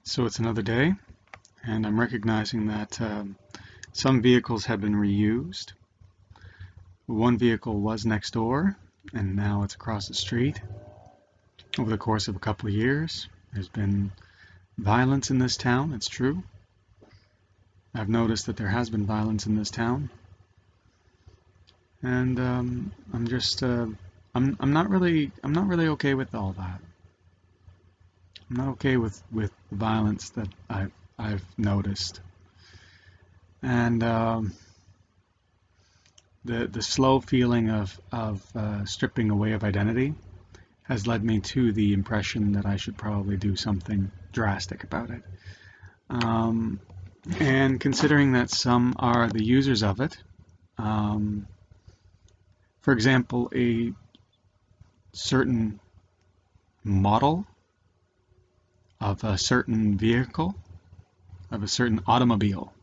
So it's another day, and I'm recognizing that some vehicles have been reused. One vehicle was next door, and now it's across the street. Over the course of a couple of years, there's been violence in this town, it's true. I've noticed that there has been violence in this town, and I'm not really okay with all that. I'm not okay with the violence that I've noticed, and the slow feeling of stripping away of identity has led me to the impression that I should probably do something drastic about it. And considering that some are the users of it, for example, a certain model of a certain vehicle, of a certain automobile,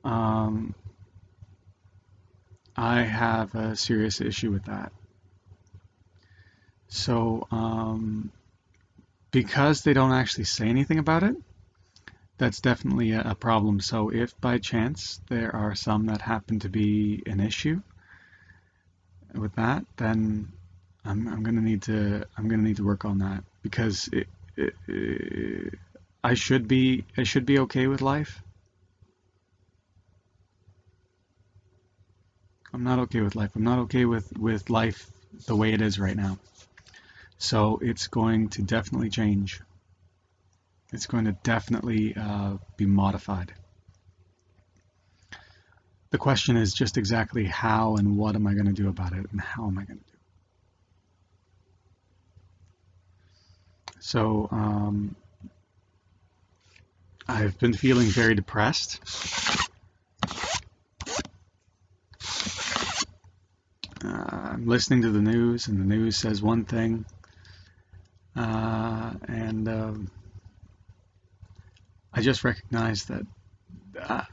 I have a serious issue with that. So, because they don't actually say anything about it, that's definitely a problem. So if by chance there are some that happen to be an issue with that, then I'm gonna need to work on that, because I should be okay with life. I'm not okay with life. I'm not okay with life the way it is right now. So it's going to definitely change. It's going to definitely be modified. The question is just exactly how and what am I going to do about it, and how am I going to do it. So I've been feeling very depressed. I'm listening to the news, and the news says one thing, and I just recognize that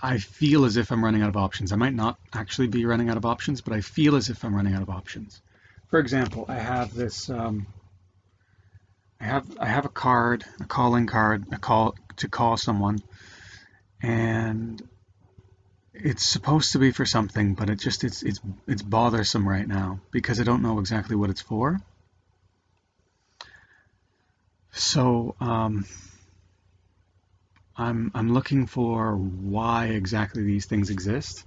I feel as if I'm running out of options. I might not actually be running out of options, but I feel as if I'm running out of options. For example, I have this. I have a card, a calling card, a call to call someone, and it's supposed to be for something, but it's bothersome right now because I don't know exactly what it's for. So I'm looking for why exactly these things exist.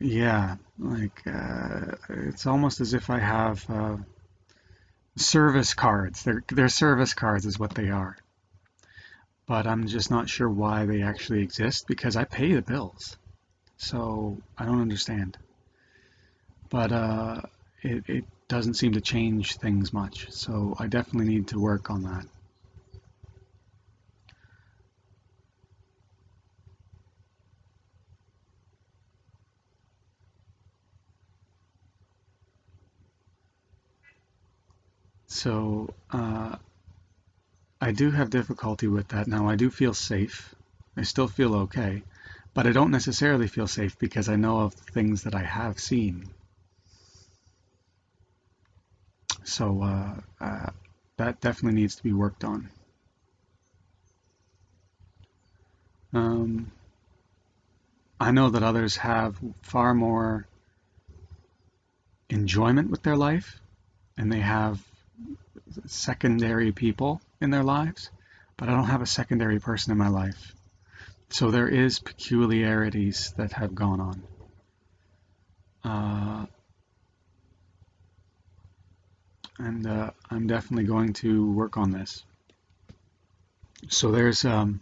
Yeah, like it's almost as if I have service cards. They're service cards is what they are. But I'm just not sure why they actually exist, because I pay the bills. So I don't understand. But it doesn't seem to change things much. So I definitely need to work on that. So I do have difficulty with that now. I do feel safe. I still feel okay, but I don't necessarily feel safe because I know of the things that I have seen. So that definitely needs to be worked on. Um, I know that others have far more enjoyment with their life, and they have secondary people in their lives, but I don't have a secondary person in my life. So there is peculiarities that have gone on. And I'm definitely going to work on this. So there's I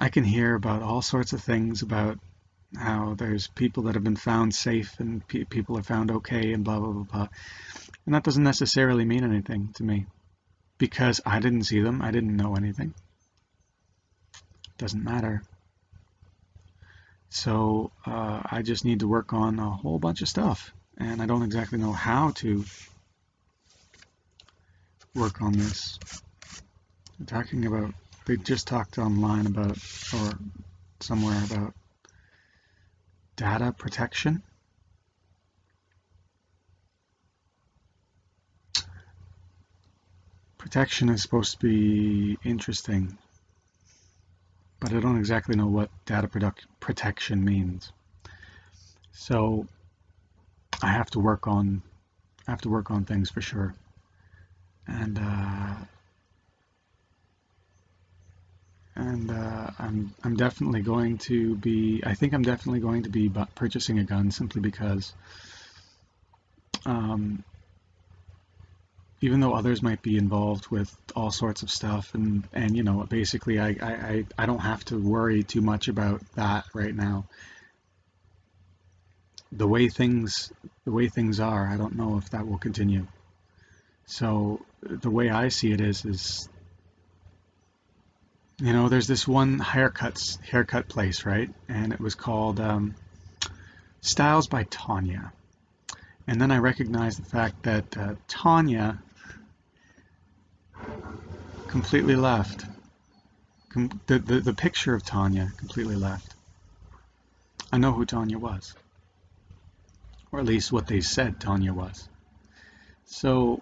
can hear about all sorts of things about how there's people that have been found safe and people are found okay and blah blah blah blah, and that doesn't necessarily mean anything to me because I didn't see them. I didn't know anything. Doesn't matter. So I just need to work on a whole bunch of stuff, and I don't exactly know how to work on this. I'm talking about, they just talked online about, or somewhere about Data protection? Protection is supposed to be interesting, but I don't exactly know what data protection means. So I have to work on things for sure. And I'm definitely going to be. I think I'm definitely going to be purchasing a gun simply because, even though others might be involved with all sorts of stuff, and you know, basically, I don't have to worry too much about that right now. The way things are, I don't know if that will continue. So the way I see it is you know, there's this one haircut place, right? And it was called Styles by Tanya. And then I recognized the fact that Tanya completely left. The picture of Tanya completely left. I know who Tanya was, or at least what they said Tanya was. So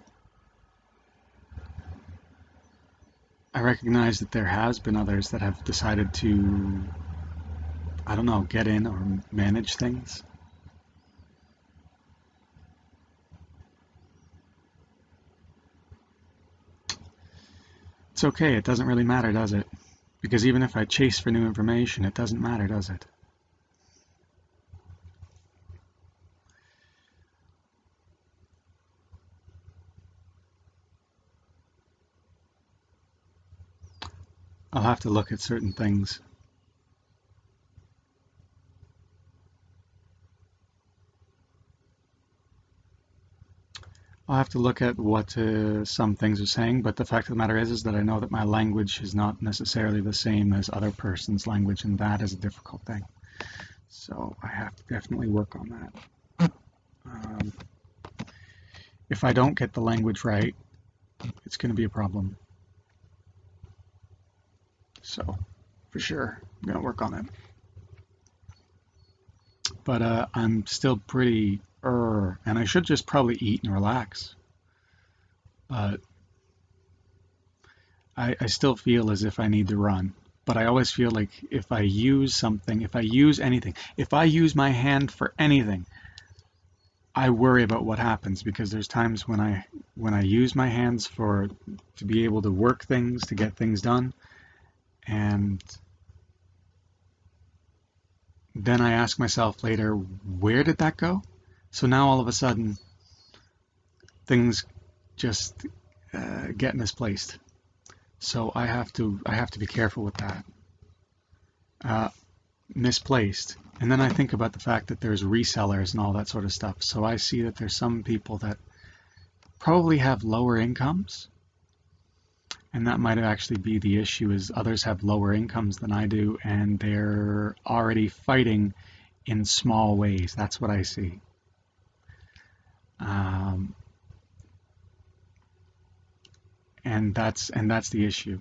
I recognize that there has been others that have decided to, I don't know, get in or manage things. It's okay, it doesn't really matter, does it? Because even if I chase for new information, it doesn't matter, does it? I'll have to look at certain things. I'll have to look at what some things are saying, but the fact of the matter is that I know that my language is not necessarily the same as other person's language, and that is a difficult thing. So I have to definitely work on that. If I don't get the language right, it's going to be a problem. So, for sure, I'm going to work on it. But I'm still pretty and I should just probably eat and relax. But I still feel as if I need to run. But I always feel like if I use something, if I use anything, if I use my hand for anything, I worry about what happens, because there's times when I use my hands to be able to work things, to get things done, and then I ask myself later, where did that go? So now all of a sudden, things just get misplaced. So I have to be careful with that. Misplaced. And then I think about the fact that there's resellers and all that sort of stuff. So I see that there's some people that probably have lower incomes, and that might actually be the issue, is others have lower incomes than I do, and they're already fighting in small ways. That's what I see. And that's the issue.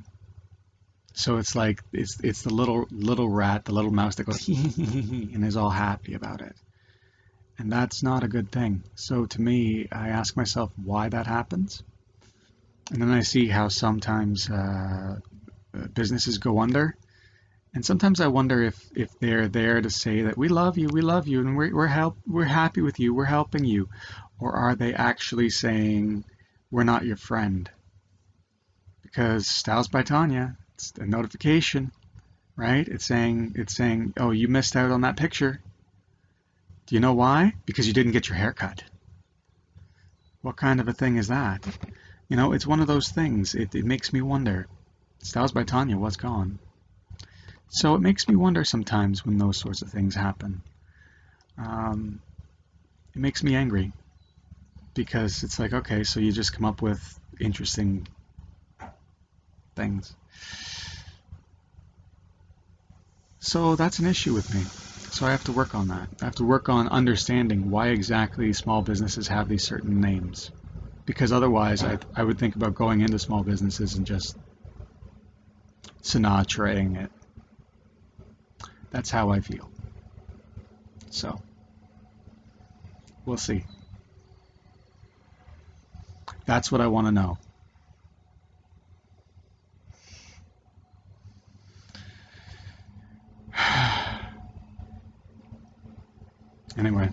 So it's like it's the little rat, the little mouse that goes and is all happy about it. And that's not a good thing. So to me, I ask myself why that happens. And then I see how sometimes businesses go under. And sometimes I wonder if they're there to say that we love you, and we're happy with you, we're helping you. Or are they actually saying we're not your friend? Because Styles by Tanya, it's a notification, right? It's saying, oh, you missed out on that picture. Do you know why? Because you didn't get your hair cut. What kind of a thing is that? You know, it's one of those things. It makes me wonder. Styles by Tanya was gone. So it makes me wonder sometimes when those sorts of things happen. It makes me angry, because it's like, okay, so you just come up with interesting things. So that's an issue with me. So I have to work on that. I have to work on understanding why exactly small businesses have these certain names. Because otherwise, I would think about going into small businesses and just Sinatraing it. That's how I feel. So we'll see. That's what I want to know. Anyway.